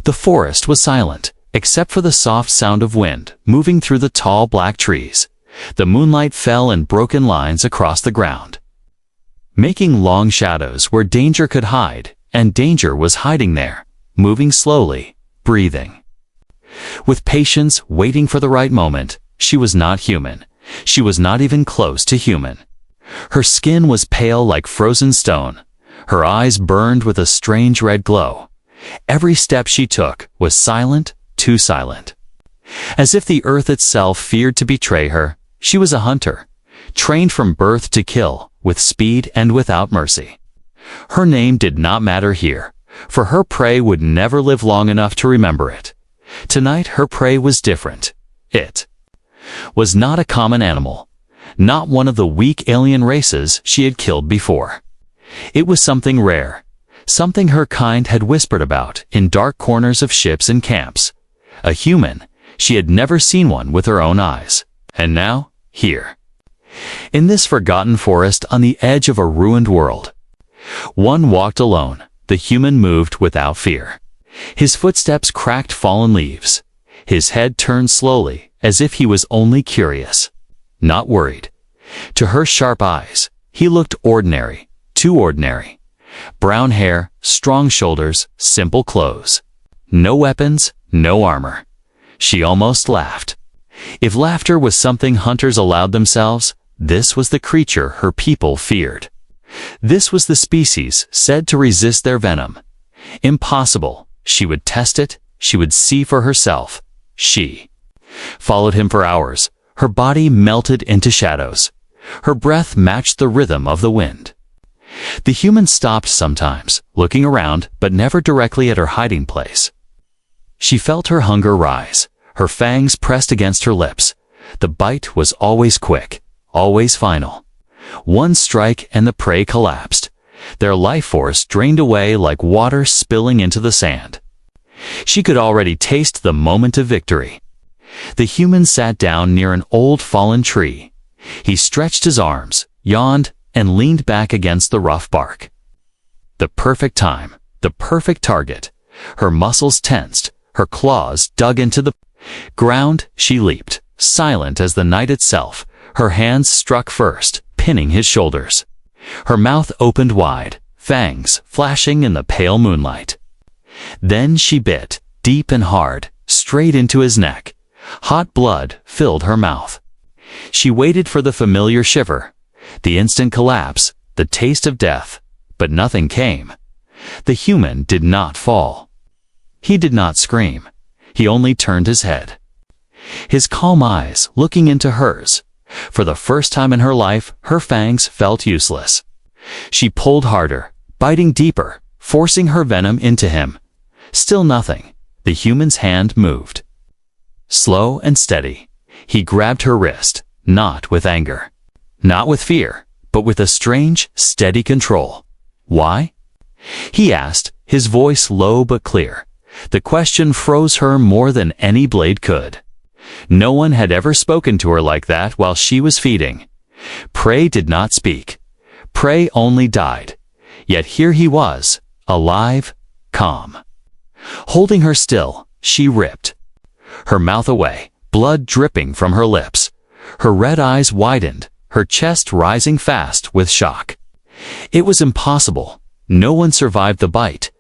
The forest was silent, except for the soft sound of wind moving through the tall black trees. The moonlight fell in broken lines across the ground, making long shadows where danger could hide, and danger was hiding there, moving slowly, breathing. With patience, waiting for the right moment. She was not human. She was not even close to human. Her skin was pale like frozen stone. Her eyes burned with a strange red glow. Every step she took was silent, too silent. As if the earth itself feared to betray her. She was a hunter, trained from birth to kill, with speed and without mercy. Her name did not matter here, for her prey would never live long enough to remember it. Tonight her prey was different. It was not a common animal, not one of the weak alien races she had killed before. It was something rare, something her kind had whispered about in dark corners of ships and camps. A human. She had never seen one with her own eyes. And now, here, in this forgotten forest on the edge of a ruined world, one walked alone. The human moved without fear. His footsteps cracked fallen leaves. His head turned slowly, as if he was only curious, not worried. To her sharp eyes, he looked ordinary, too ordinary. Brown hair, strong shoulders, simple clothes. No weapons, no armor. She almost laughed. If laughter was something hunters allowed themselves, this was the creature her people feared. This was the species said to resist their venom. Impossible. She would test it. She would see for herself. She followed him for hours. Her body melted into shadows. Her breath matched the rhythm of the wind. The human stopped sometimes, looking around, but never directly at her hiding place. She felt her hunger rise. Her fangs pressed against her lips. The bite was always quick, always final. One strike and the prey collapsed. Their life force drained away like water spilling into the sand. She could already taste the moment of victory. The human sat down near an old fallen tree. He stretched his arms, yawned, and leaned back against the rough bark. The perfect time, the perfect target. Her muscles tensed, her claws dug into the ground. She leaped, silent as the night itself. Her hands struck first, pinning his shoulders. Her mouth opened wide, fangs flashing in the pale moonlight. Then she bit, deep and hard, straight into his neck. Hot blood filled her mouth. She waited for the familiar shiver, the instant collapse, the taste of death, but nothing came. The human did not fall. He did not scream. He only turned his head. His calm eyes looking into hers. For the first time in her life, her fangs felt useless. She pulled harder, biting deeper, forcing her venom into him. Still nothing. The human's hand moved. Slow and steady. He grabbed her wrist, not with anger, not with fear, but with a strange, steady control. Why? He asked, his voice low but clear. The question froze her more than any blade could. No one had ever spoken to her like that while she was feeding. Prey did not speak. Prey only died. Yet here he was, alive, calm. Holding her still, she ripped her mouth away, blood dripping from her lips. Her red eyes widened, her chest rising fast with shock. It was impossible. No one survived the bite.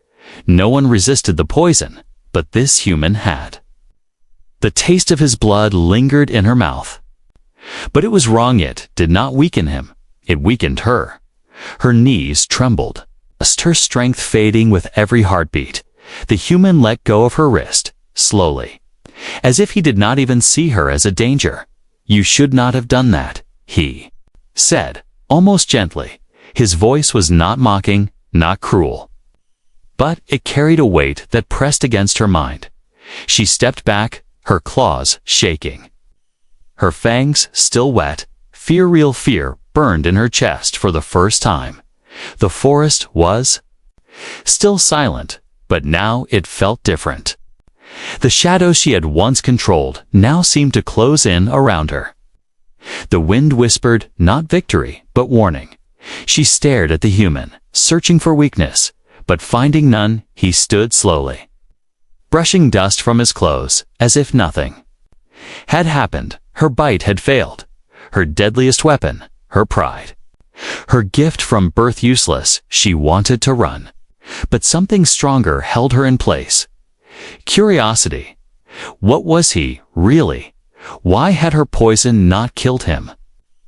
No one resisted the poison, but this human had. The taste of his blood lingered in her mouth. But it was wrong. It did not weaken him. It weakened her. Her knees trembled, her strength fading with every heartbeat. The human let go of her wrist, slowly, as if he did not even see her as a danger. You should not have done that, he said, almost gently. His voice was not mocking, not cruel. But it carried a weight that pressed against her mind. She stepped back, her claws shaking. Her fangs still wet, real fear burned in her chest for the first time. The forest was still silent, but now it felt different. The shadows she had once controlled now seemed to close in around her. The wind whispered, not victory, but warning. She stared at the human, searching for weakness, but finding none. He stood slowly. brushing dust from his clothes as if nothing had happened. Her bite had failed. Her deadliest weapon, her pride. Her gift from birth useless, she wanted to run. But something stronger held her in place. Curiosity. What was he, really? Why had her poison not killed him?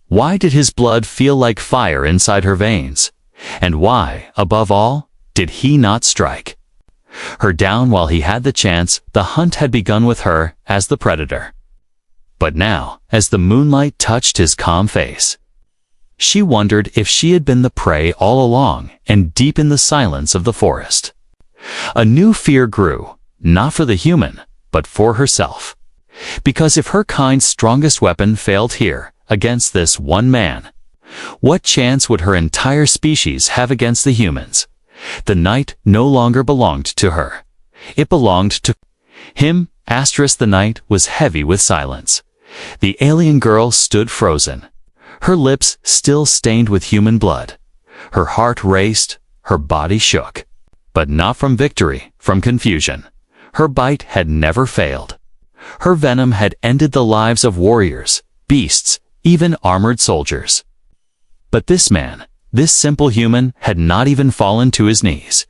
Why did his blood feel like fire inside her veins? And why, above all, did he not strike her down while he had the chance? The hunt had begun with her as the predator. But now, as the moonlight touched his calm face, she wondered if she had been the prey all along and deep in the silence of the forest. A new fear grew, not for the human, but for herself. Because if her kind's strongest weapon failed here, against this one man, what chance would her entire species have against the humans? The night no longer belonged to her. It belonged to him. The night was heavy with silence. The alien girl stood frozen, her lips still stained with human blood. Her heart raced, her body shook. But not from victory, from confusion. Her bite had never failed. Her venom had ended the lives of warriors, beasts, even armored soldiers. But this man, this simple human, had not even fallen to his knees.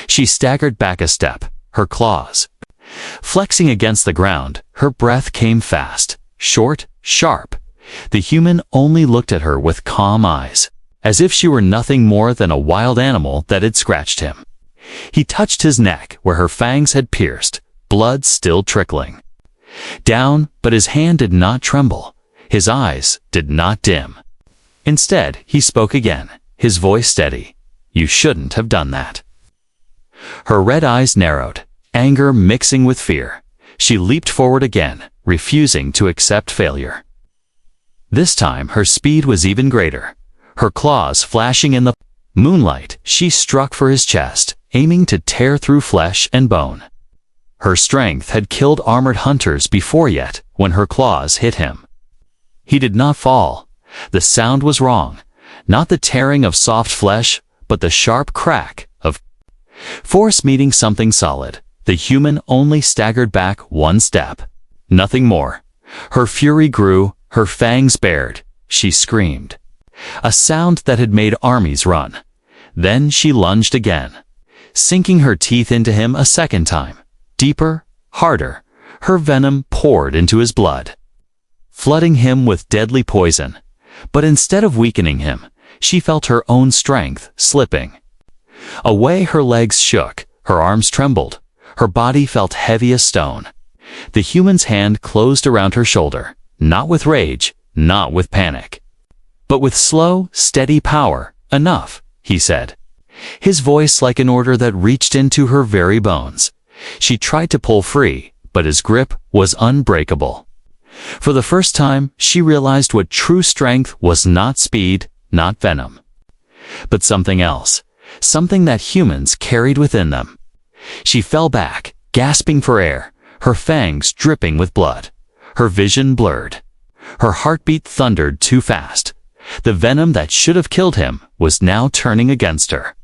She staggered back a step, her claws flexing against the ground. Her breath came fast, short, sharp. The human only looked at her with calm eyes, as if she were nothing more than a wild animal that had scratched him. He touched his neck where her fangs had pierced, blood still trickling down, but his hand did not tremble. His eyes did not dim. Instead, he spoke again, his voice steady. "You shouldn't have done that." Her red eyes narrowed, anger mixing with fear. She leaped forward again, refusing to accept failure. This time her speed was even greater. Her claws flashing in the moonlight, she struck for his chest, aiming to tear through flesh and bone. Her strength had killed armored hunters before, yet when her claws hit him, he did not fall. The sound was wrong. Not the tearing of soft flesh, but the sharp crack of force meeting something solid. The human only staggered back one step. Nothing more. Her fury grew, her fangs bared. She screamed, a sound that had made armies run. Then she lunged again, sinking her teeth into him a second time. Deeper, harder. Her venom poured into his blood, flooding him with deadly poison. But instead of weakening him, she felt her own strength slipping away. Her legs shook, her arms trembled, her body felt heavy as stone. The human's hand closed around her shoulder, not with rage, not with panic, but with slow, steady power. "Enough," he said, his voice like an order that reached into her very bones. She tried to pull free, but his grip was unbreakable. For the first time, she realized what true strength was: not speed, not venom, but something else, something that humans carried within them. She fell back, gasping for air, her fangs dripping with blood, her vision blurred. Her heartbeat thundered too fast. The venom that should have killed him was now turning against her.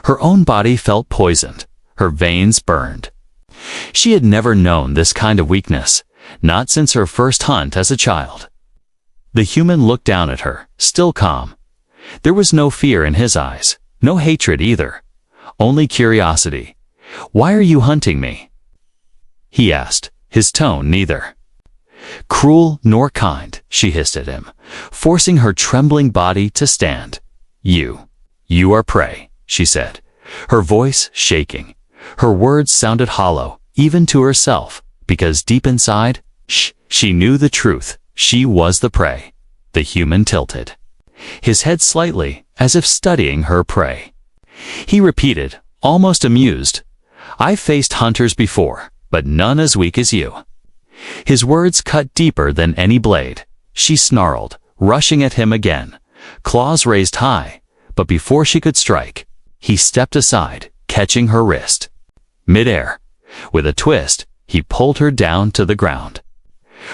Her own body felt poisoned, her veins burned. She had never known this kind of weakness, not since her first hunt as a child. The human looked down at her, still calm. There was no fear in his eyes, no hatred either, only curiosity. "Why are you hunting me?" he asked, his tone neither cruel nor kind. She hissed at him, forcing her trembling body to stand. You are prey," she said, her voice shaking. Her words sounded hollow, even to herself, because deep inside, she knew the truth. She was the prey. The human tilted his head slightly, as if studying her prey. He repeated, almost amused, "I've faced hunters before, but none as weak as you." His words cut deeper than any blade. She snarled, rushing at him again, claws raised high, but before she could strike, he stepped aside, catching her wrist. Mid-air, with a twist, he pulled her down to the ground.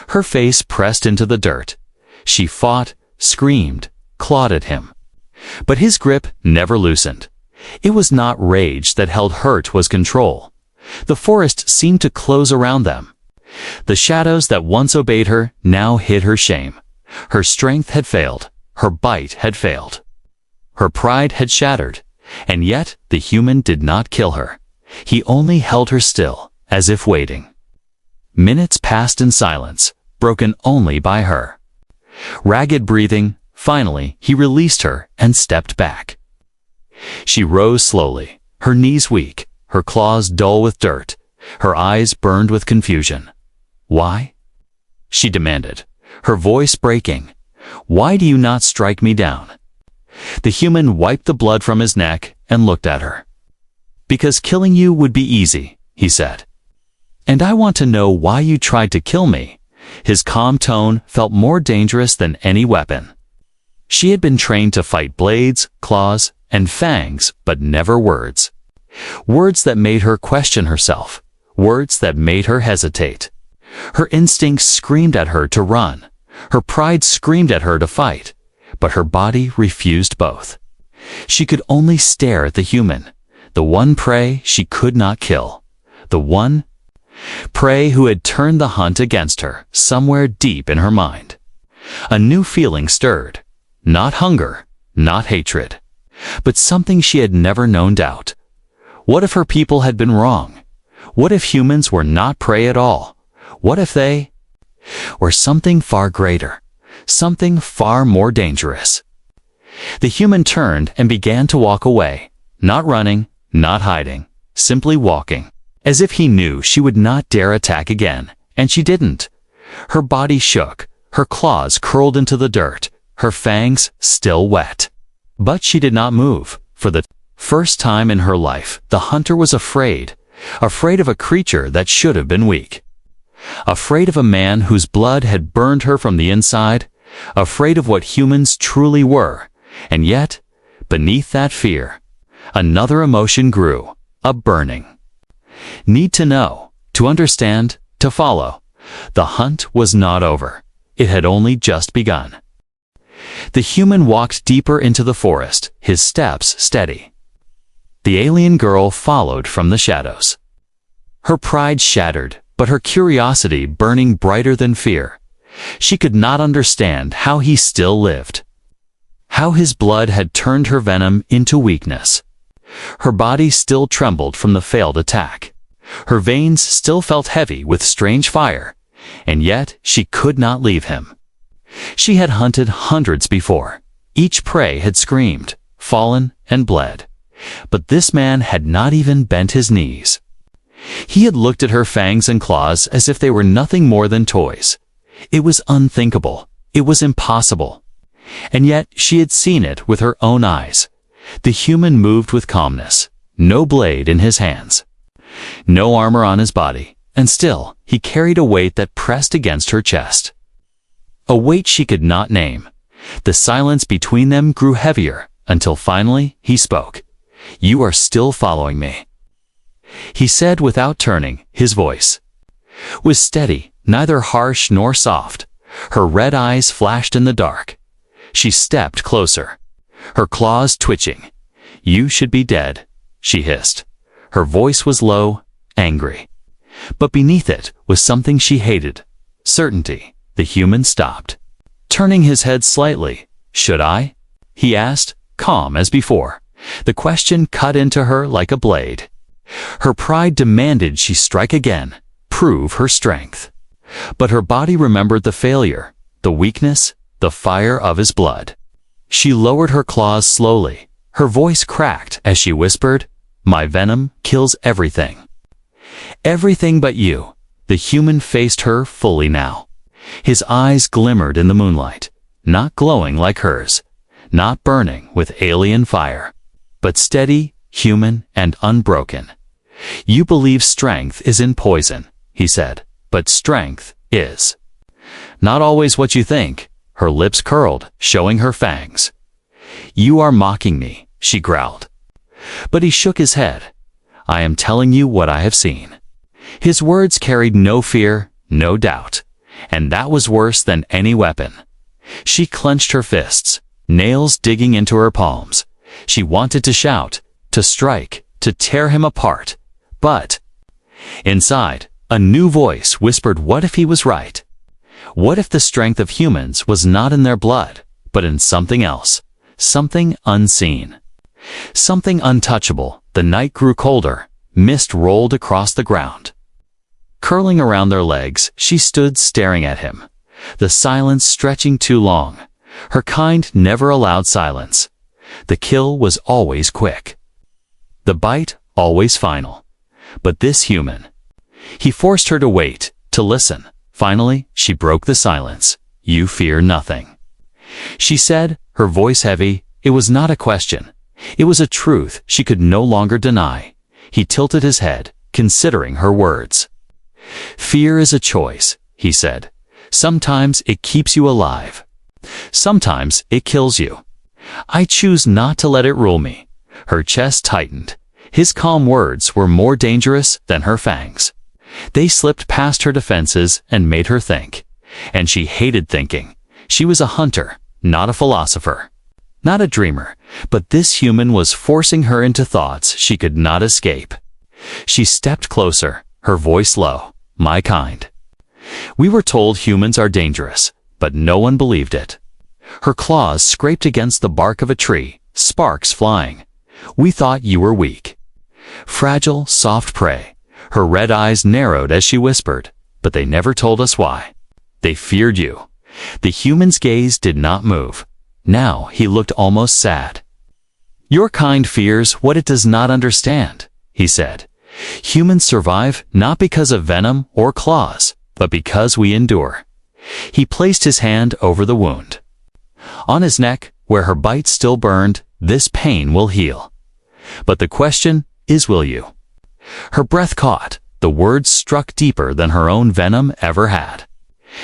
Her face pressed into the dirt. She fought, screamed, clawed at him. But his grip never loosened. It was not rage that held her, 'twas control. The forest seemed to close around them. The shadows that once obeyed her now hid her shame. Her strength had failed. Her bite had failed. Her pride had shattered. And yet the human did not kill her. He only held her still, as if waiting. Minutes passed in silence, broken only by her. Ragged breathing, finally he released her and stepped back. She rose slowly, her knees weak, her claws dull with dirt, her eyes burned with confusion. "Why?" she demanded, her voice breaking. "Why do you not strike me down?" The human wiped the blood from his neck and looked at her. "Because killing you would be easy," he said. "And I want to know why you tried to kill me." His calm tone felt more dangerous than any weapon. She had been trained to fight blades, claws, and fangs, but never words. Words that made her question herself. Words that made her hesitate. Her instincts screamed at her to run. Her pride screamed at her to fight. But her body refused both. She could only stare at the human, the one prey she could not kill, the one prey who had turned the hunt against her somewhere deep in her mind. A new feeling stirred, not hunger, not hatred, but something she had never known: doubt. What if her people had been wrong? What if humans were not prey at all? What if they were something far greater? Something far more dangerous. The human turned and began to walk away, not running, not hiding, simply walking, as if he knew she would not dare attack again, and she didn't. Her body shook, her claws curled into the dirt, her fangs still wet. But she did not move. For the first time in her life, the hunter was afraid, afraid of a creature that should have been weak. Afraid of a man whose blood had burned her from the inside, afraid of what humans truly were, and yet, beneath that fear, another emotion grew, a burning. Need to know, to understand, to follow. The hunt was not over. It had only just begun. The human walked deeper into the forest, his steps steady. The alien girl followed from the shadows. Her pride shattered, but her curiosity burning brighter than fear. She could not understand how he still lived. How his blood had turned her venom into weakness. Her body still trembled from the failed attack. Her veins still felt heavy with strange fire, and yet she could not leave him. She had hunted hundreds before. Each prey had screamed, fallen, and bled. But this man had not even bent his knees. He had looked at her fangs and claws as if they were nothing more than toys. It was unthinkable. It was impossible. And yet she had seen it with her own eyes. The human moved with calmness, no blade in his hands, no armor on his body, and still he carried a weight that pressed against her chest. A weight she could not name. The silence between them grew heavier until finally he spoke. "You are still following me," he said without turning. His voice was steady, neither harsh nor soft. Her red eyes flashed in the dark. She stepped closer, her claws twitching. "You should be dead," she hissed. Her voice was low, angry. But beneath it was something she hated. Certainty. The human stopped, turning his head slightly. "Should I?" he asked, calm as before. The question cut into her like a blade. Her pride demanded she strike again, prove her strength. But her body remembered the failure, the weakness, the fire of his blood. She lowered her claws slowly. Her voice cracked as she whispered, "My venom kills everything. Everything but you." The human faced her fully now. His eyes glimmered in the moonlight, not glowing like hers, not burning with alien fire, but steady, human, and unbroken. "You believe strength is in poison," he said, "but strength is not always what you think." Her lips curled, showing her fangs. "You are mocking me," she growled. But he shook his head. "I am telling you what I have seen." His words carried no fear, no doubt, and that was worse than any weapon. She clenched her fists, nails digging into her palms. She wanted to shout, to strike, to tear him apart. But Inside, a new voice whispered, what if he was right? What if the strength of humans was not in their blood, but in something else, something unseen, something untouchable? The night grew colder, mist rolled across the ground. Curling around their legs, she stood staring at him, the silence stretching too long. Her kind never allowed silence. The kill was always quick, the bite always final. But this human, he forced her to wait, to listen. Finally, she broke the silence. You fear nothing, she said, her voice heavy. It was not a question. It was a truth she could no longer deny. He tilted his head, considering her words. Fear is a choice, he said. Sometimes it keeps you alive. Sometimes it kills you. I choose not to let it rule me. Her chest tightened. His calm words were more dangerous than her fangs. They slipped past her defenses and made her think. And she hated thinking. She was a hunter, not a philosopher, not a dreamer, but this human was forcing her into thoughts she could not escape. She stepped closer, her voice low. My kind. We were told humans are dangerous, but no one believed it. Her claws scraped against the bark of a tree, sparks flying. We thought you were weak. Fragile, soft prey. Her red eyes narrowed as she whispered, but they never told us why. They feared you. The human's gaze did not move. Now he looked almost sad. Your kind fears what it does not understand, he said. Humans survive not because of venom or claws, but because we endure. He placed his hand over the wound. On his neck, where her bite still burned, this pain will heal. But the question is, will you? Her breath caught. The words struck deeper than her own venom ever had.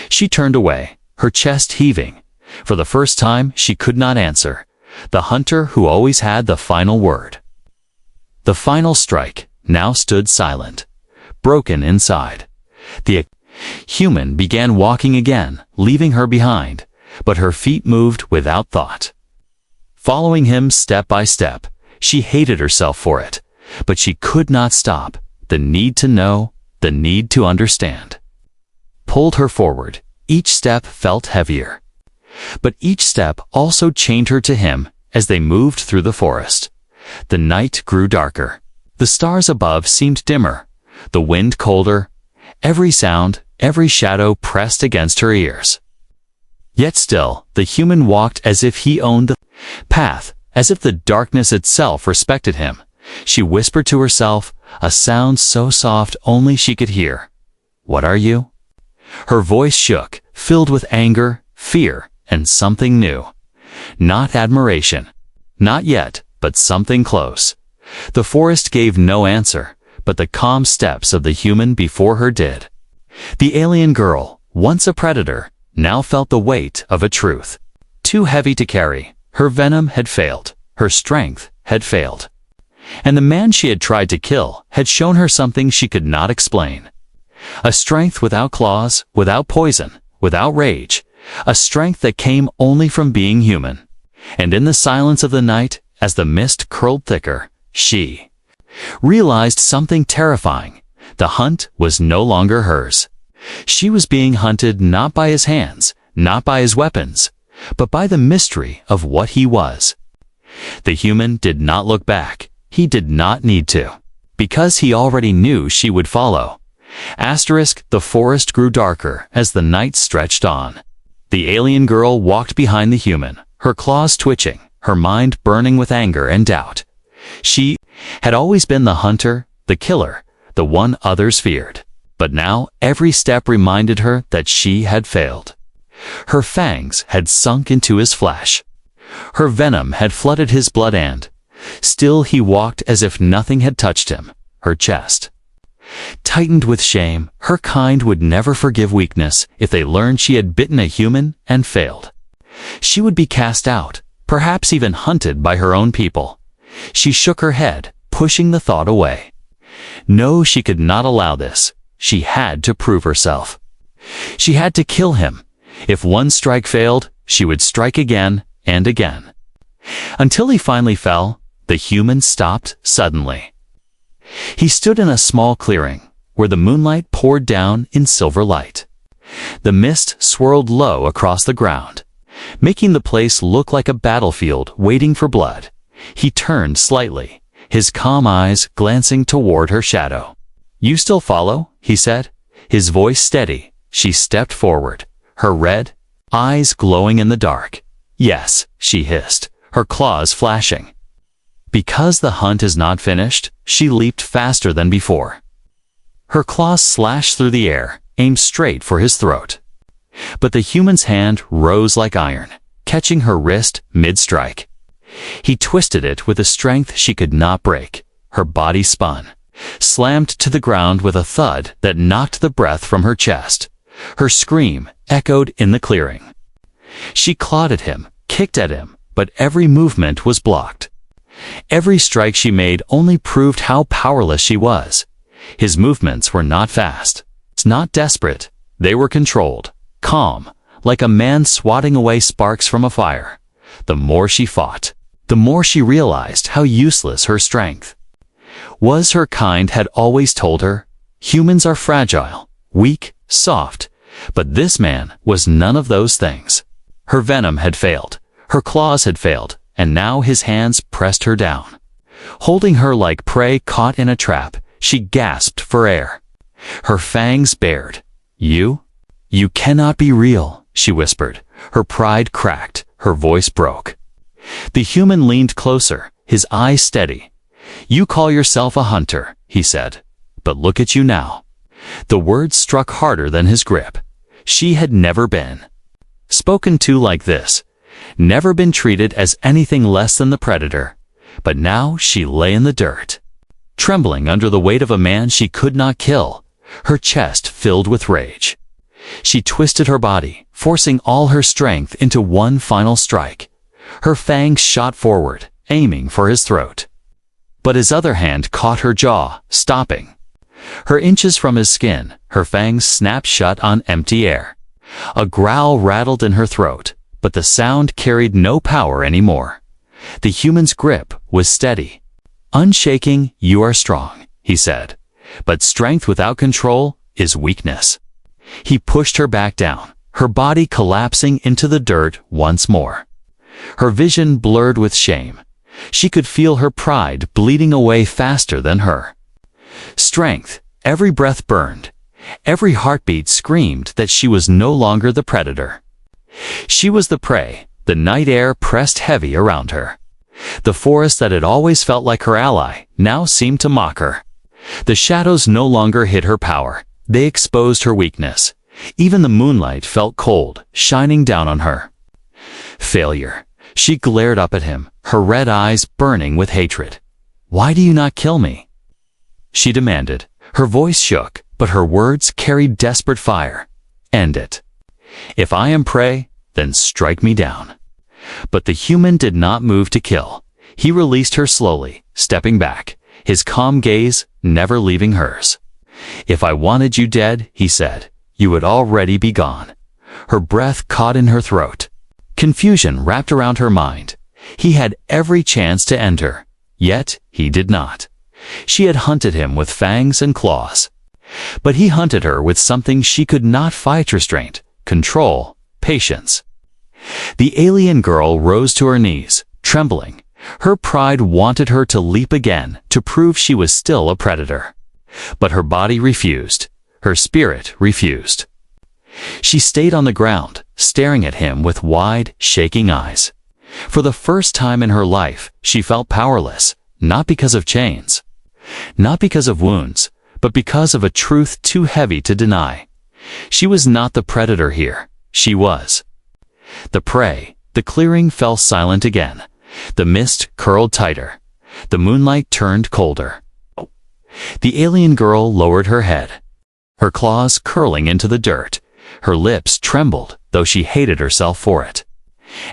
She turned away, her chest heaving. For the first time, she could not answer. The hunter who always had the final word. The final strike now stood silent, broken inside. The human began walking again, leaving her behind, but her feet moved without thought. Following him step by step, she hated herself for it, but she could not stop. The need to know, the need to understand, pulled her forward. Each step felt heavier, but each step also chained her to him as they moved through the forest. The night grew darker. The stars above seemed dimmer, the wind colder. Every sound, every shadow pressed against her ears. Yet still, the human walked as if he owned the path, as if the darkness itself respected him. She whispered to herself, a sound so soft only she could hear. What are you? Her voice shook, filled with anger, fear, and something new. Not admiration. Not yet, but something close. The forest gave no answer, but the calm steps of the human before her did. The alien girl, once a predator, now felt the weight of a truth. Too heavy to carry. Her venom had failed. Her strength had failed. And the man she had tried to kill had shown her something she could not explain. A strength without claws, without poison, without rage. A strength that came only from being human. And in the silence of the night, as the mist curled thicker, she realized something terrifying. The hunt was no longer hers. She was being hunted not by his hands, not by his weapons, but by the mystery of what he was. The human did not look back. He did not need to, because he already knew she would follow. The forest grew darker as the night stretched on. The alien girl walked behind the human, her claws twitching, her mind burning with anger and doubt. She had always been the hunter, the killer, the one others feared. But now every step reminded her that she had failed. Her fangs had sunk into his flesh. Her venom had flooded his blood and still he walked as if nothing had touched him. Her chest tightened with shame. Her kind would never forgive weakness if they learned she had bitten a human and failed. She would be cast out, perhaps even hunted by her own people. She shook her head, pushing the thought away. No, she could not allow this. She had to prove herself. She had to kill him. If one strike failed, she would strike again and again. Until he finally fell, the human stopped suddenly. He stood in a small clearing, where the moonlight poured down in silver light. The mist swirled low across the ground, making the place look like a battlefield waiting for blood. He turned slightly, his calm eyes glancing toward her shadow. "You still follow?" he said, his voice steady. She stepped forward, her red eyes glowing in the dark. "Yes," she hissed, her claws flashing. Because the hunt is not finished, she leaped faster than before. Her claws slashed through the air, aimed straight for his throat. But the human's hand rose like iron, catching her wrist mid-strike. He twisted it with a strength she could not break. Her body spun, slammed to the ground with a thud that knocked the breath from her chest. Her scream echoed in the clearing. She clawed at him, kicked at him, but every movement was blocked. Every strike she made only proved how powerless she was. His movements were not fast, not desperate. They were controlled, calm, like a man swatting away sparks from a fire. The more she fought, the more she realized how useless her strength was. Her kind had always told her, humans are fragile, weak, soft, but this man was none of those things. Her venom had failed, her claws had failed, and now his hands pressed her down. Holding her like prey caught in a trap, she gasped for air. Her fangs bared. You cannot be real," she whispered. Her pride cracked, her voice broke. The human leaned closer, his eyes steady. "You call yourself a hunter," he said, "but look at you now." The words struck harder than his grip. She had never been spoken to like this, never been treated as anything less than the predator. But now she lay in the dirt, trembling under the weight of a man she could not kill, her chest filled with rage. She twisted her body, forcing all her strength into one final strike. Her fangs shot forward, aiming for his throat. But his other hand caught her jaw, stopping her inches from his skin. Her fangs snapped shut on empty air. A growl rattled in her throat, but the sound carried no power anymore. The human's grip was steady. "Unshaking, you are strong," he said, "but strength without control is weakness." He pushed her back down, her body collapsing into the dirt once more. Her vision blurred with shame. She could feel her pride bleeding away faster than her strength. Every breath burned. Every heartbeat screamed that she was no longer the predator. She was the prey. The night air pressed heavy around her. The forest that had always felt like her ally now seemed to mock her. The shadows no longer hid her power. They exposed her weakness. Even the moonlight felt cold, shining down on her. Failure. She glared up at him, her red eyes burning with hatred. "Why do you not kill me?" she demanded. Her voice shook, but her words carried desperate fire. "End it. If I am prey, then strike me down." But the human did not move to kill. He released her slowly, stepping back, his calm gaze never leaving hers. "If I wanted you dead," he said, "you would already be gone." Her breath caught in her throat. Confusion wrapped around her mind. He had every chance to end her, yet he did not. She had hunted him with fangs and claws. But he hunted her with something she could not fight: restraint, control, patience. The alien girl rose to her knees, trembling. Her pride wanted her to leap again, to prove she was still a predator. But her body refused. Her spirit refused. She stayed on the ground, staring at him with wide, shaking eyes. For the first time in her life, she felt powerless, not because of chains, not because of wounds, but because of a truth too heavy to deny. She was not the predator here. She was the prey. The clearing fell silent again. The mist curled tighter. The moonlight turned colder. The alien girl lowered her head, her claws curling into the dirt. Her lips trembled, though she hated herself for it.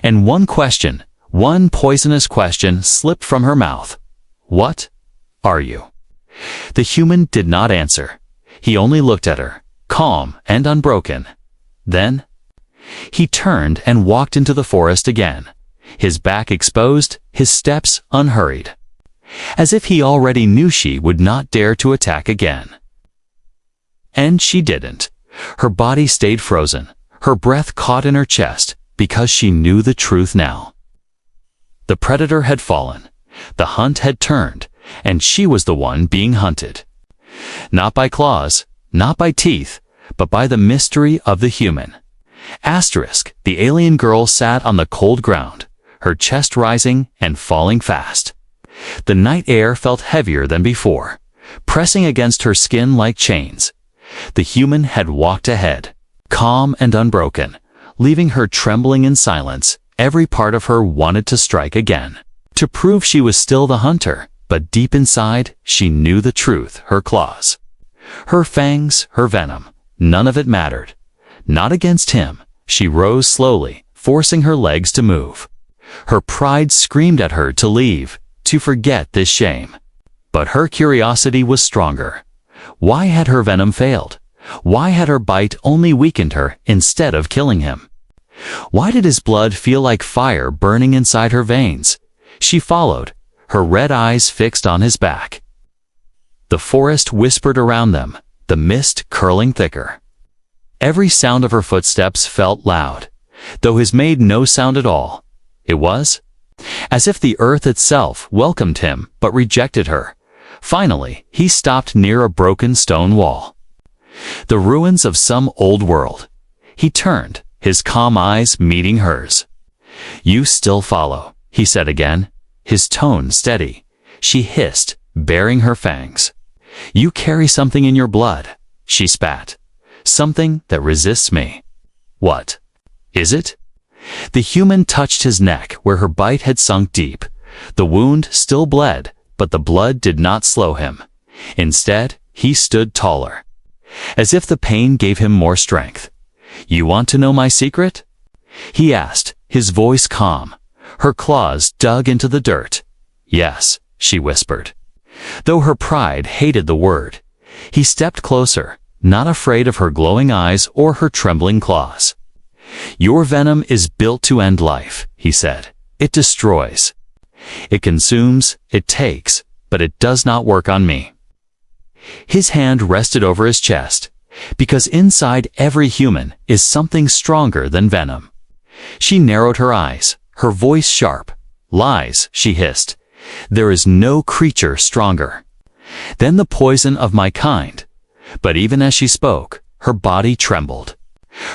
And one question, one poisonous question, slipped from her mouth. "What are you?" The human did not answer. He only looked at her, calm and unbroken. Then he turned and walked into the forest again, his back exposed, his steps unhurried, as if he already knew she would not dare to attack again. And she didn't. Her body stayed frozen, her breath caught in her chest, because she knew the truth now. The predator had fallen, the hunt had turned, and she was the one being hunted. Not by claws, not by teeth, but by the mystery of the human. Asterisk, the alien girl sat on the cold ground, her chest rising and falling fast. The night air felt heavier than before, pressing against her skin like chains. The human had walked ahead, calm and unbroken, leaving her trembling in silence. Every part of her wanted to strike again, to prove she was still the hunter, but deep inside, she knew the truth. Her claws, her fangs, her venom, none of it mattered. Not against him. She rose slowly, forcing her legs to move. Her pride screamed at her to leave, to forget this shame. But her curiosity was stronger. Why had her venom failed? Why had her bite only weakened her instead of killing him? Why did his blood feel like fire burning inside her veins? She followed, her red eyes fixed on his back. The forest whispered around them, the mist curling thicker. Every sound of her footsteps felt loud, though his made no sound at all. It was as if the earth itself welcomed him but rejected her. Finally, he stopped near a broken stone wall. The ruins of some old world. He turned, his calm eyes meeting hers. "You still follow," he said again, his tone steady. She hissed, baring her fangs. "You carry something in your blood," she spat. "Something that resists me." "What is it?" The human touched his neck where her bite had sunk deep. The wound still bled, but the blood did not slow him. Instead, he stood taller, as if the pain gave him more strength. "You want to know my secret?" he asked, his voice calm. Her claws dug into the dirt. "Yes," she whispered, though her pride hated the word. He stepped closer, not afraid of her glowing eyes or her trembling claws. "Your venom is built to end life," he said. "It destroys. It consumes, it takes, but it does not work on me." His hand rested over his chest, because inside every human is something stronger than venom. She narrowed her eyes, her voice sharp. "Lies," she hissed. "There is no creature stronger than the poison of my kind." But even as she spoke, her body trembled.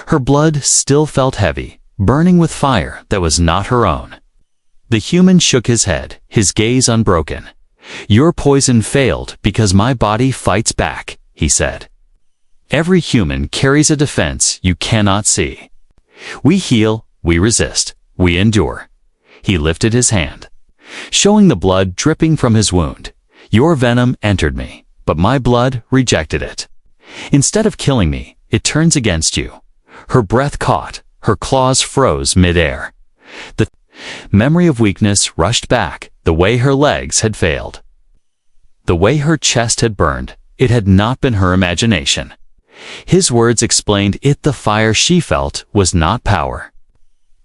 Her blood still felt heavy, burning with fire that was not her own. The human shook his head, his gaze unbroken. "Your poison failed because my body fights back," he said. "Every human carries a defense you cannot see. We heal, we resist, we endure." He lifted his hand, showing the blood dripping from his wound. "Your venom entered me, but my blood rejected it. Instead of killing me, it turns against you." Her breath caught, her claws froze mid-air. The memory of weakness rushed back, the way her legs had failed, the way her chest had burned. It had not been her imagination. His words explained it. The fire she felt was not power.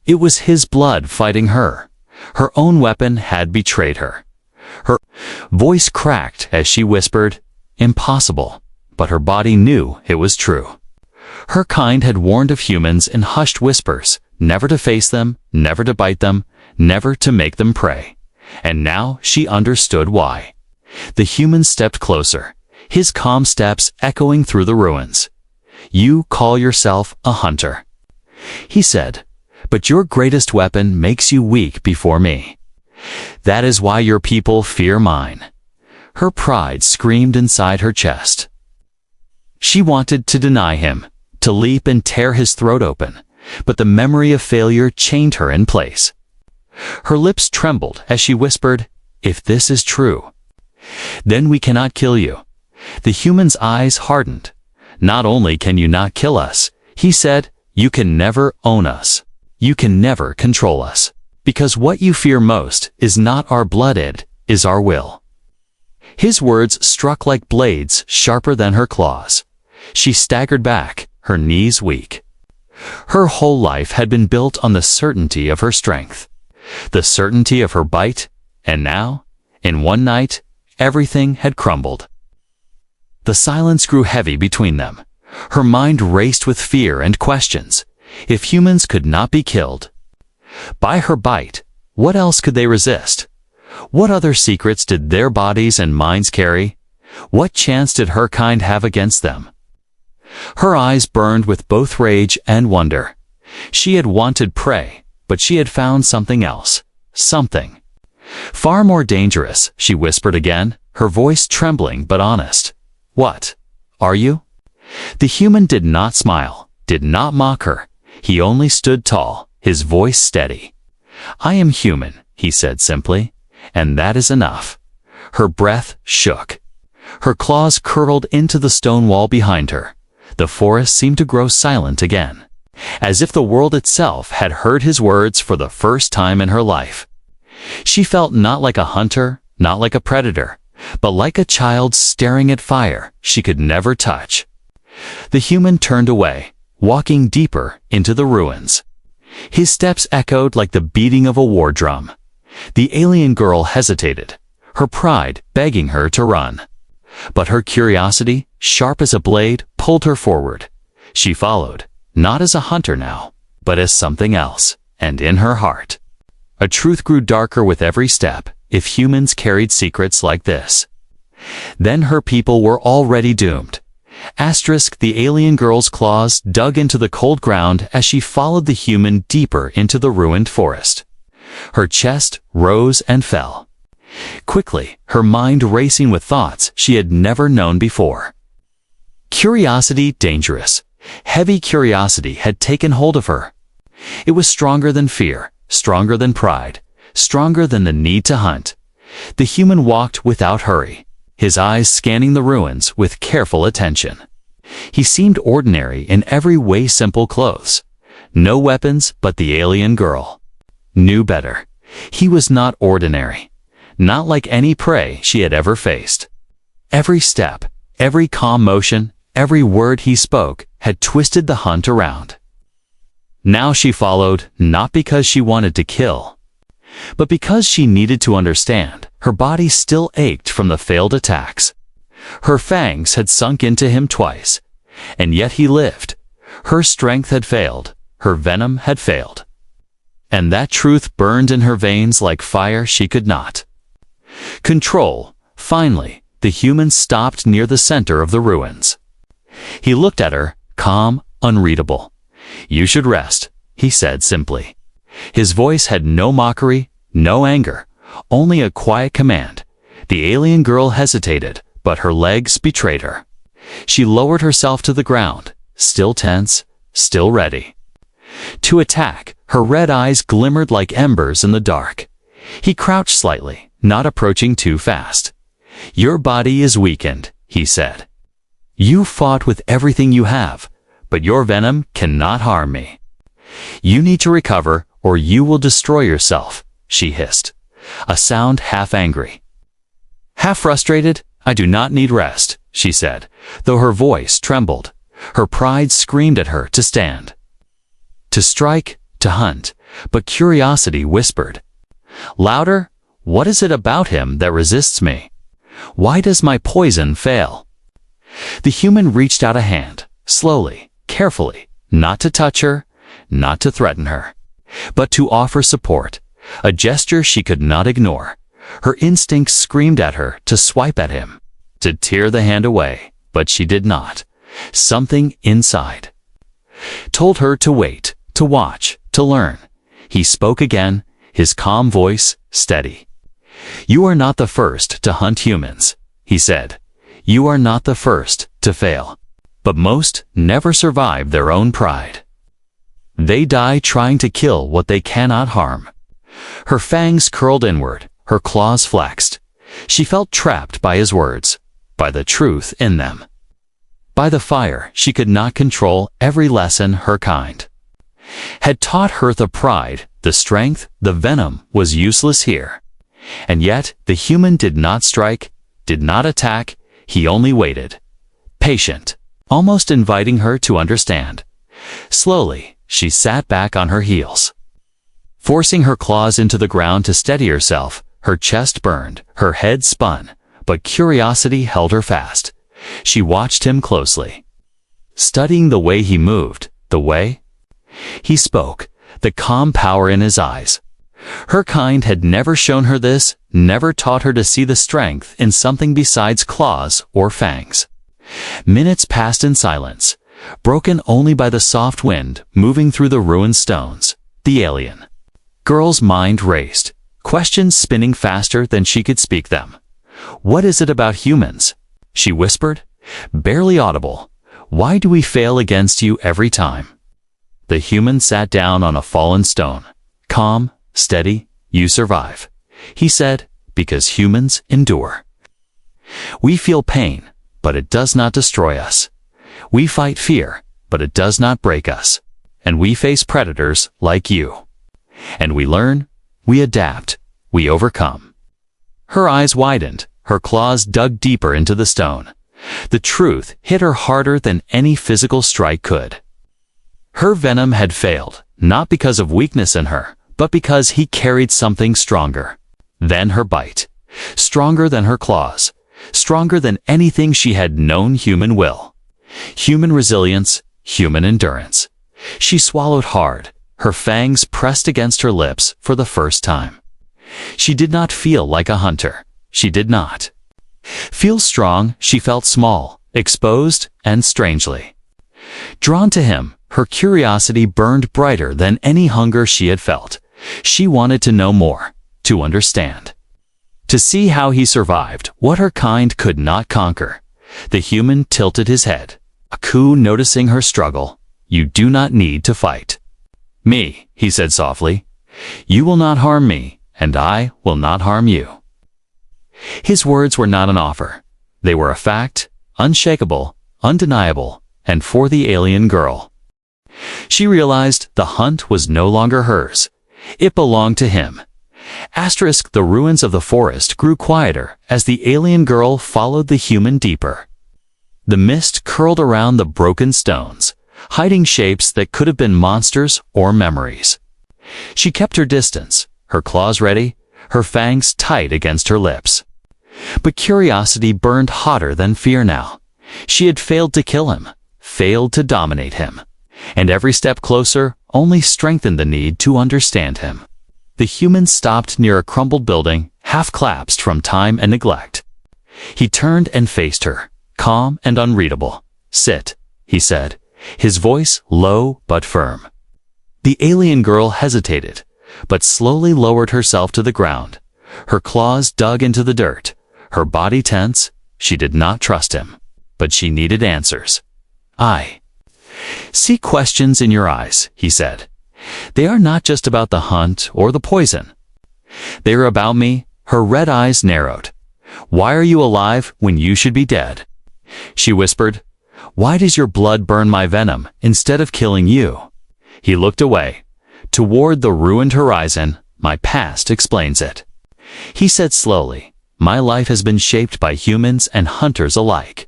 It was his blood fighting her. Her own weapon had betrayed her. Her voice cracked as she whispered, "Impossible," but her body knew it was true. Her kind had warned of humans in hushed whispers, never to face them, never to bite them, never to make them prey. And now she understood why. The human stepped closer, his calm steps echoing through the ruins. "You call yourself a hunter," he said, "but your greatest weapon makes you weak before me. That is why your people fear mine." Her pride screamed inside her chest. She wanted to deny him, to leap and tear his throat open, but the memory of failure chained her in place. Her lips trembled as she whispered, "If this is true, then we cannot kill you." The human's eyes hardened. "Not only can you not kill us," he said, "you can never own us. You can never control us. Because what you fear most is not our blood, it is our will." His words struck like blades sharper than her claws. She staggered back, her knees weak. Her whole life had been built on the certainty of her strength, the certainty of her bite, and now, in one night, everything had crumbled. The silence grew heavy between them. Her mind raced with fear and questions. If humans could not be killed by her bite, what else could they resist? What other secrets did their bodies and minds carry? What chance did her kind have against them? Her eyes burned with both rage and wonder. She had wanted prey, but she had found something else. Something far more dangerous, she whispered again, her voice trembling but honest. What are you? The human did not smile, did not mock her. He only stood tall, his voice steady. I am human, he said simply, and that is enough. Her breath shook. Her claws curled into the stone wall behind her. The forest seemed to grow silent again, as if the world itself had heard his words for the first time in her life. She felt not like a hunter, not like a predator, but like a child staring at fire she could never touch. The human turned away, walking deeper into the ruins. His steps echoed like the beating of a war drum. The alien girl hesitated, her pride begging her to run. But her curiosity, sharp as a blade, pulled her forward. She followed, not as a hunter now, but as something else, and in her heart. A truth grew darker with every step. If humans carried secrets like this, then her people were already doomed. The alien girl's claws dug into the cold ground as she followed the human deeper into the ruined forest. Her chest rose and fell. Quickly, her mind racing with thoughts she had never known before. Curiosity dangerous. Heavy curiosity had taken hold of her. It was stronger than fear, stronger than pride, stronger than the need to hunt. The human walked without hurry, his eyes scanning the ruins with careful attention. He seemed ordinary in every way, simple clothes. No weapons, but the alien girl knew better. He was not ordinary, not like any prey she had ever faced. Every step, every calm motion, every word he spoke had twisted the hunt around. Now she followed, not because she wanted to kill, but because she needed to understand. Her body still ached from the failed attacks. Her fangs had sunk into him twice, and yet he lived. Her strength had failed, her venom had failed. And that truth burned in her veins like fire she could not control. Finally, the human stopped near the center of the ruins. He looked at her, calm, unreadable. You should rest, he said simply. His voice had no mockery, no anger, only a quiet command. The alien girl hesitated, but her legs betrayed her. She lowered herself to the ground, still tense, still ready to attack. Her red eyes glimmered like embers in the dark. He crouched slightly, not approaching too fast. Your body is weakened, he said. You fought with everything you have, but your venom cannot harm me. You need to recover, or you will destroy yourself, she hissed, a sound half angry, half frustrated. I do not need rest, she said, though her voice trembled. Her pride screamed at her to stand, to strike, to hunt, but curiosity whispered louder, what is it about him that resists me? Why does my poison fail? The human reached out a hand, slowly, carefully, not to touch her, not to threaten her, but to offer support, a gesture she could not ignore. Her instincts screamed at her to swipe at him, to tear the hand away, but she did not. Something inside told her to wait, to watch, to learn. He spoke again, his calm voice steady. You are not the first to hunt humans, he said. You are not the first to fail, but most never survive their own pride. They die trying to kill what they cannot harm. Her fangs curled inward, her claws flexed. She felt trapped by his words, by the truth in them, by the fire she could not control. Every lesson her kind had taught her, the pride, the strength, the venom, was useless here. And yet the human did not strike, did not attack. He only waited, patient, almost inviting her to understand. Slowly, she sat back on her heels, forcing her claws into the ground to steady herself. Her chest burned, her head spun, but curiosity held her fast. She watched him closely. studying the way he moved, the way he spoke, the calm power in his eyes. Her kind had never shown her this, never taught her to see the strength in something besides claws or fangs. Minutes passed in silence, broken only by the soft wind moving through the ruined stones. The alien girl's mind raced, questions spinning faster than she could speak them. "What is it about humans?" she whispered, barely audible. "Why do we fail against you every time?" The human sat down on a fallen stone. "Calm, steady, you survive," he said, "because humans endure. We feel pain, but it does not destroy us. We fight fear, but it does not break us. And we face predators like you. And we learn, we adapt, we overcome." Her eyes widened, her claws dug deeper into the stone. The truth hit her harder than any physical strike could. Her venom had failed, not because of weakness in her, but because he carried something stronger than her bite, stronger than her claws, stronger than anything she had known: human will, human resilience, human endurance. She swallowed hard, her fangs pressed against her lips for the first time. She did not feel like a hunter. She did not feel strong. She felt small, exposed, and strangely drawn to him. Her curiosity burned brighter than any hunger she had felt. She wanted to know more, to understand, to see how he survived what her kind could not conquer. The human tilted his head, Aku noticing her struggle. "You do not need to fight me," he said softly. "You will not harm me, and I will not harm you." His words were not an offer. They were a fact, unshakable, undeniable, and for the alien girl, she realized the hunt was no longer hers. It belonged to him. The ruins of the forest grew quieter as the alien girl followed the human deeper. The mist curled around the broken stones, hiding shapes that could have been monsters or memories. She kept her distance, her claws ready, her fangs tight against her lips. But curiosity burned hotter than fear now. She had failed to kill him, failed to dominate him, and every step closer only strengthened the need to understand him. The human stopped near a crumbled building, half-collapsed from time and neglect. He turned and faced her, calm and unreadable. "Sit," he said, his voice low but firm. The alien girl hesitated, but slowly lowered herself to the ground. Her claws dug into the dirt, her body tense. She did not trust him, but she needed answers. "I see questions in your eyes," he said. "They are not just about the hunt or the poison. They are about me." Her red eyes narrowed. "Why are you alive when you should be dead?" She whispered. "Why does your blood burn my venom instead of killing you?" He looked away, toward the ruined horizon. "My past explains it," he said slowly. "My life has been shaped by humans and hunters alike.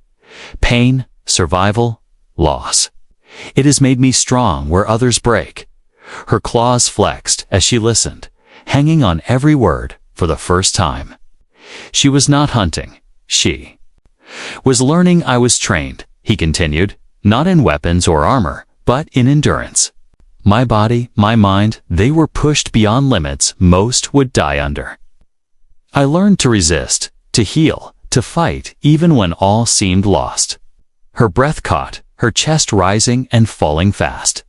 Pain, survival, loss. It has made me strong where others break." Her claws flexed as she listened, hanging on every word for the first time. She was not hunting. She was learning. "I was trained," he continued, "not in weapons or armor, but in endurance. My body, my mind, they were pushed beyond limits most would die under. I learned to resist, to heal, to fight even when all seemed lost." Her breath caught, her chest rising and falling fast.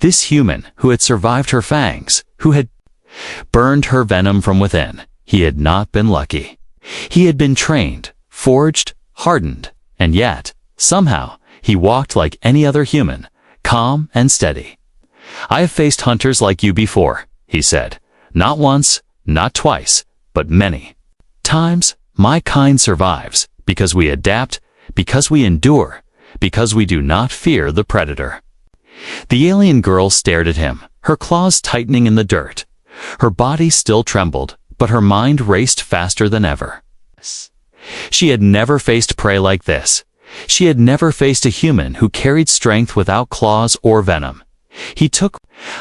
This human who had survived her fangs, who had burned her venom from within, he had not been lucky. He had been trained, forged, hardened, and yet, somehow, he walked like any other human, calm and steady. "I have faced hunters like you before," he said. "Not once, not twice, but many times. My kind survives because we adapt, because we endure, because we do not fear the predator." The alien girl stared at him, her claws tightening in the dirt. Her body still trembled, but her mind raced faster than ever. She had never faced prey like this. She had never faced a human who carried strength without claws or venom. He took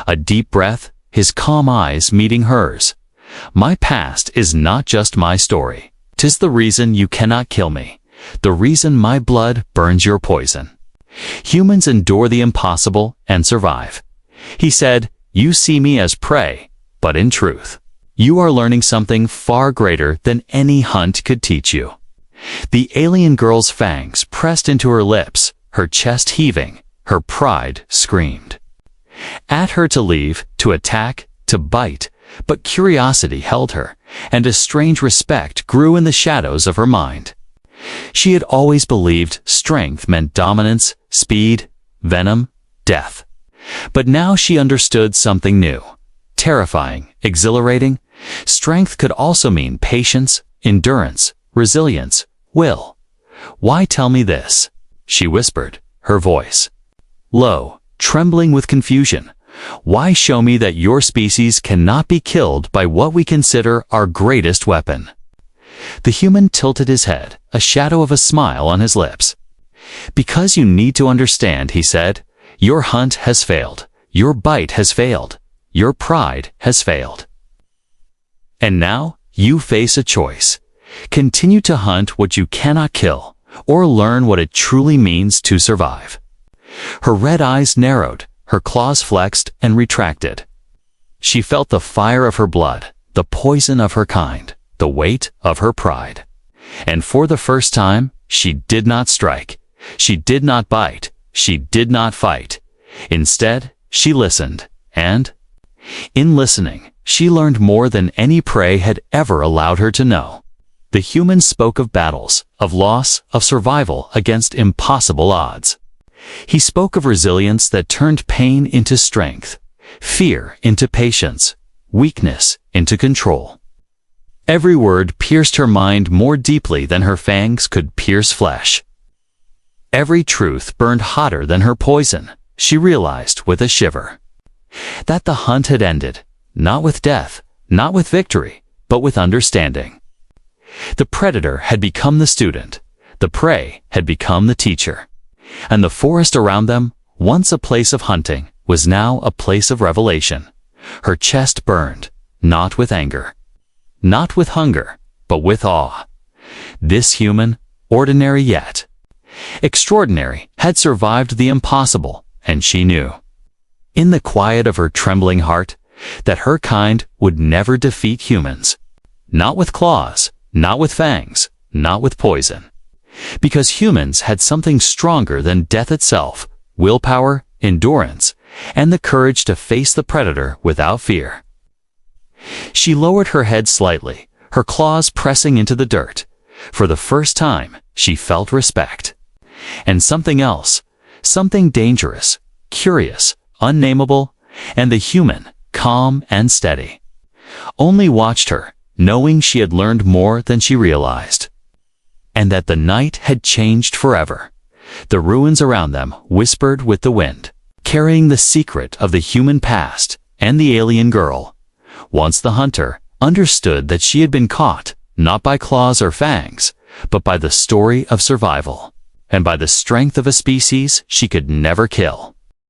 a deep breath, his calm eyes meeting hers. "My past is not just my story. 'Tis the reason you cannot kill me, the reason my blood burns your poison." Humans endure the impossible and survive. He said, "You see me as prey, but in truth, you are learning something far greater than any hunt could teach you." The alien girl's fangs pressed into her lips, her chest heaving, her pride screamed. At her to leave, to attack, to bite, but curiosity held her, and a strange respect grew in the shadows of her mind. She had always believed strength meant dominance, speed, venom, death. But now she understood something new. Terrifying, exhilarating, strength could also mean patience, endurance, resilience, will. "Why tell me this?" she whispered, her voice low, trembling with confusion. "Why show me that your species cannot be killed by what we consider our greatest weapon?" The human tilted his head, a shadow of a smile on his lips. "Because you need to understand," he said. "Your hunt has failed. Your bite has failed. Your pride has failed. And now you face a choice. Continue to hunt what you cannot kill, or learn what it truly means to survive." Her red eyes narrowed, her claws flexed and retracted. She felt the fire of her blood, the poison of her kind, the weight of her pride. And for the first time, she did not strike. She did not bite. She did not fight. Instead, she listened, and, in listening, she learned more than any prey had ever allowed her to know. The human spoke of battles, of loss, of survival against impossible odds. He spoke of resilience that turned pain into strength, fear into patience, weakness into control. Every word pierced her mind more deeply than her fangs could pierce flesh. Every truth burned hotter than her poison, she realized with a shiver. That the hunt had ended, not with death, not with victory, but with understanding. The predator had become the student, the prey had become the teacher. And the forest around them, once a place of hunting, was now a place of revelation. Her chest burned, not with anger, not with hunger, but with awe. This human, ordinary yet extraordinary, had survived the impossible, and she knew, in the quiet of her trembling heart, that her kind would never defeat humans. Not with claws, not with fangs, not with poison. Because humans had something stronger than death itself: willpower, endurance, and the courage to face the predator without fear. She lowered her head slightly, her claws pressing into the dirt. For the first time, she felt respect. And something else, something dangerous, curious, unnameable, and the human, calm and steady, only watched her, knowing she had learned more than she realized. And that the night had changed forever. The ruins around them whispered with the wind, carrying the secret of the human past and the alien girl. Once the hunter understood that she had been caught, not by claws or fangs, but by the story of survival, and by the strength of a species she could never kill.